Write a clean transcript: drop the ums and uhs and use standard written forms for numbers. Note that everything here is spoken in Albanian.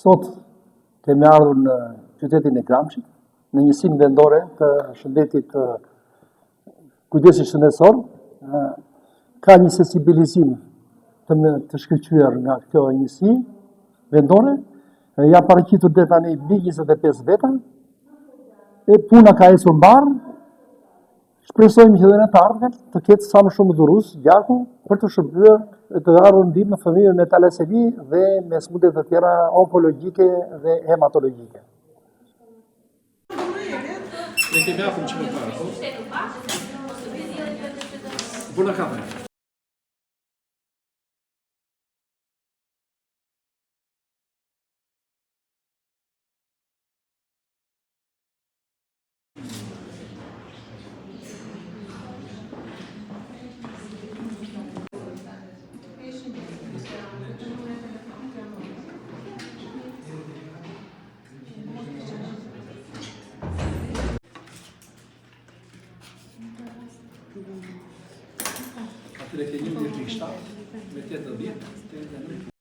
Sot kemi ardhur në qytetin e Gramshit, në njësinë vendore të shëndetit kujdesit shëndetësor. Ka një sensibilizim të shkëlqyer nga kjo njësi vendore. Ja paraqitur deri tani mbi 25 veta. E puna ka ecur mbarë. Shpresojmë që edhe në të ardhmen të ketë sa më shumë dhurues gjaku për të shërbyer të ardhur ndihmë në fëmijë me talasemi dhe me smundje të tjera onkologjike dhe hematologjike. Ne kemi hapur që më parë, po? Buna kapë. Atyre ke 1,7 me 80.